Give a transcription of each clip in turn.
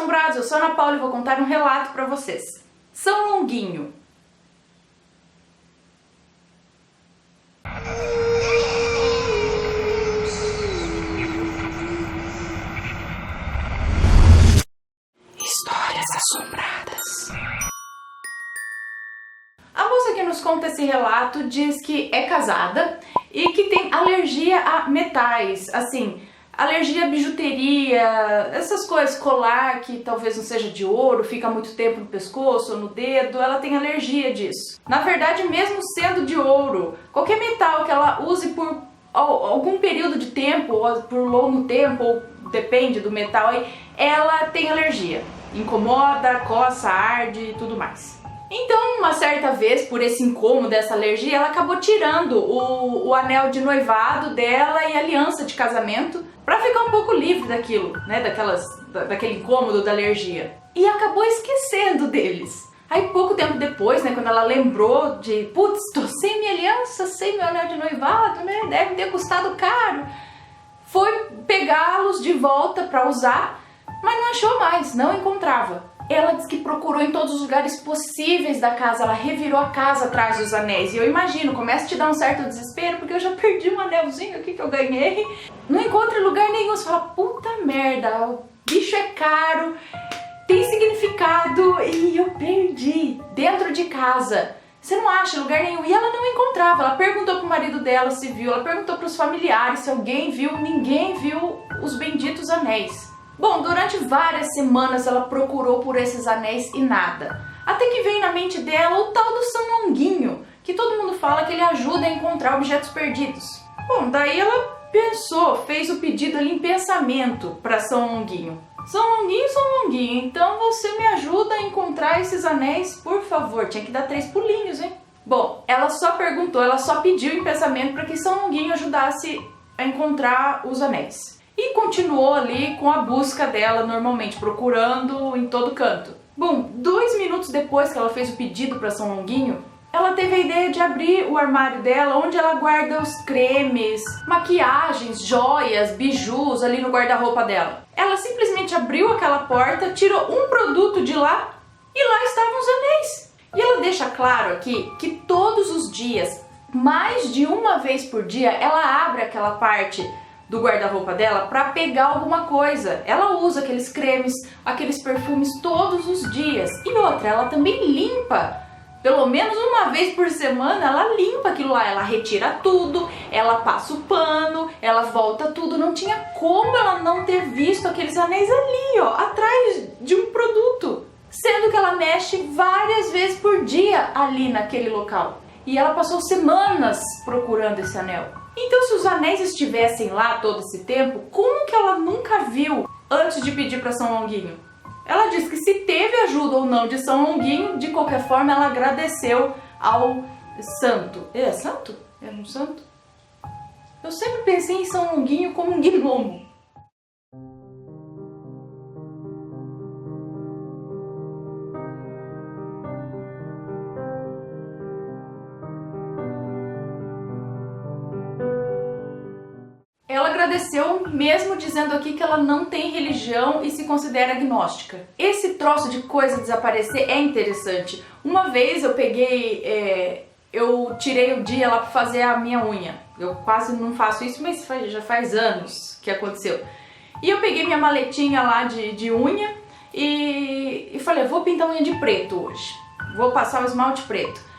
Assombrados, eu sou a Ana Paula e vou contar um relato pra vocês. São Longuinho. Histórias assombradas. A moça que nos conta esse relato diz que é casada e que tem alergia a metais, assim, alergia a bijuteria, essas coisas, colar que talvez não seja de ouro, fica muito tempo no pescoço ou no dedo, ela tem alergia disso. Na verdade, mesmo sendo de ouro, qualquer metal que ela use por algum período de tempo, ou por longo tempo, ou depende do metal aí, ela tem alergia. Incomoda, coça, arde e tudo mais. Então, uma certa vez, por esse incômodo, dessa alergia, ela acabou tirando o anel de noivado dela e a aliança de casamento pra ficar um pouco livre daquilo, né, daquele incômodo da alergia. E acabou esquecendo deles. Aí, pouco tempo depois, né, quando ela lembrou de, putz, tô sem minha aliança, sem meu anel de noivado, né, deve ter custado caro, foi pegá-los de volta pra usar, mas não achou mais, não encontrava. Ela disse que procurou em todos os lugares possíveis da casa, ela revirou a casa atrás dos anéis. E eu imagino, começa a te dar um certo desespero, porque eu já perdi um anelzinho aqui que eu ganhei. Não encontra em lugar nenhum, você fala, puta merda, o bicho é caro, tem significado e eu perdi dentro de casa. Você não acha em lugar nenhum. E ela não encontrava, ela perguntou pro marido dela se viu, ela perguntou pros familiares se alguém viu, ninguém viu os benditos anéis. Bom, durante várias semanas ela procurou por esses anéis e nada. Até que veio na mente dela o tal do São Longuinho, que todo mundo fala que ele ajuda a encontrar objetos perdidos. Bom, daí ela pensou, fez o pedido ali em pensamento para São Longuinho. São Longuinho, então você me ajuda a encontrar esses anéis, por favor. Tinha que dar 3 pulinhos, hein? Bom, ela só perguntou, ela só pediu em pensamento para que São Longuinho ajudasse a encontrar os anéis. E continuou ali com a busca dela normalmente, procurando em todo canto. Bom, 2 minutos depois que ela fez o pedido para São Longuinho, ela teve a ideia de abrir o armário dela, onde ela guarda os cremes, maquiagens, joias, bijus ali no guarda-roupa dela. Ela simplesmente abriu aquela porta, tirou um produto de lá e lá estavam os anéis. E ela deixa claro aqui que todos os dias, mais de uma vez por dia, ela abre aquela parte do guarda-roupa dela para pegar alguma coisa. Ela usa aqueles cremes, aqueles perfumes todos os dias. E outra, ela também limpa. Pelo menos uma vez por semana ela limpa aquilo lá. Ela retira tudo, ela passa o pano, ela volta tudo. Não tinha como ela não ter visto aqueles anéis ali, ó, atrás de um produto. Sendo que ela mexe várias vezes por dia ali naquele local. E ela passou semanas procurando esse anel. Então, se os anéis estivessem lá todo esse tempo, como que ela nunca viu antes de pedir para São Longuinho? Ela disse que se teve ajuda ou não de São Longuinho, de qualquer forma ela agradeceu ao santo. É santo? É um santo? Eu sempre pensei em São Longuinho como um gnomo. Ela agradeceu mesmo dizendo aqui que ela não tem religião e se considera agnóstica. Esse troço de coisa desaparecer é interessante. Uma vez eu eu tirei o dia lá para fazer a minha unha. Eu quase não faço isso, mas já faz anos que aconteceu. E eu peguei minha maletinha lá de unha e falei, vou pintar unha de preto hoje. Vou passar o esmalte preto.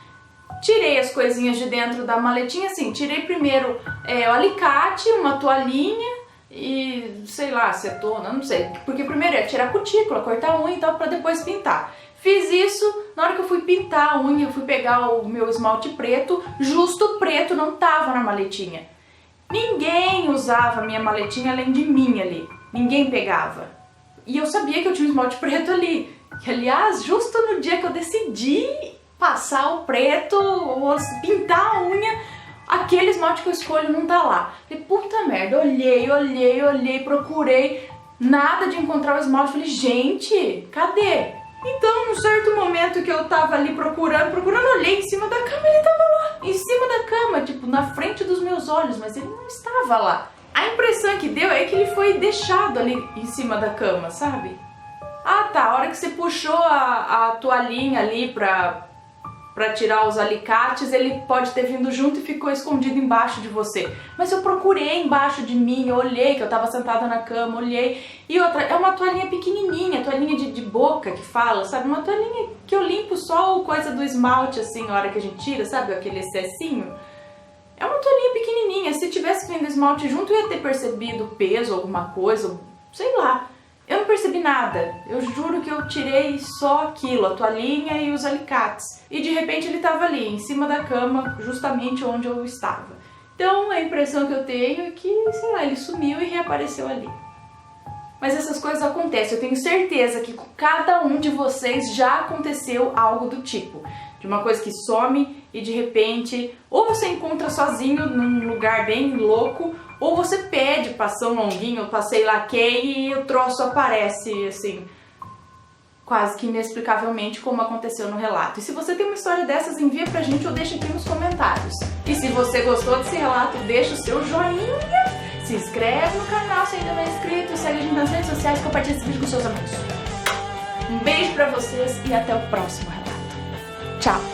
Tirei as coisinhas de dentro da maletinha, assim, tirei primeiro o alicate, uma toalhinha e, sei lá, acetona, não sei. Porque primeiro ia tirar a cutícula, cortar a unha e tal, pra depois pintar. Fiz isso, na hora que eu fui pintar a unha, eu fui pegar o meu esmalte preto, justo preto não tava na maletinha. Ninguém usava a minha maletinha além de mim ali, ninguém pegava. E eu sabia que eu tinha um esmalte preto ali, que aliás, justo no dia que eu decidi passar o preto, ou pintar a unha, aquele esmalte que eu escolho não tá lá. Falei, puta merda, olhei, procurei, nada de encontrar o esmalte. Falei, gente, cadê? Então, num certo momento que eu tava ali procurando, olhei em cima da cama, ele tava lá. Em cima da cama, tipo, na frente dos meus olhos, mas ele não estava lá. A impressão que deu é que ele foi deixado ali em cima da cama, sabe? Ah, hora que você puxou a toalhinha ali pra tirar os alicates, ele pode ter vindo junto e ficou escondido embaixo de você. Mas eu procurei embaixo de mim, eu olhei, que eu tava sentada na cama, olhei. E outra, é uma toalhinha pequenininha, toalhinha de boca que fala, sabe? Uma toalhinha que eu limpo só o coisa do esmalte, assim, na hora que a gente tira, sabe? Aquele excessinho. É uma toalhinha pequenininha, se tivesse vindo esmalte junto, eu ia ter percebido peso, alguma coisa, sei lá. Eu não percebi nada, eu juro que eu tirei só aquilo, a toalhinha e os alicates. E de repente ele estava ali, em cima da cama, justamente onde eu estava. Então a impressão que eu tenho é que, sei lá, ele sumiu e reapareceu ali. Mas essas coisas acontecem, eu tenho certeza que com cada um de vocês já aconteceu algo do tipo. De uma coisa que some e de repente, ou você encontra sozinho num lugar bem louco, ou você pede pra São Longuinho, pra sei lá quem, e o troço aparece, assim, quase que inexplicavelmente, como aconteceu no relato. E se você tem uma história dessas, envia pra gente ou deixa aqui nos comentários. E se você gostou desse relato, deixa o seu joinha, se inscreve no canal se ainda não é inscrito, segue a gente nas redes sociais e compartilha esse vídeo com seus amigos. Um beijo pra vocês e até o próximo relato. Tchau!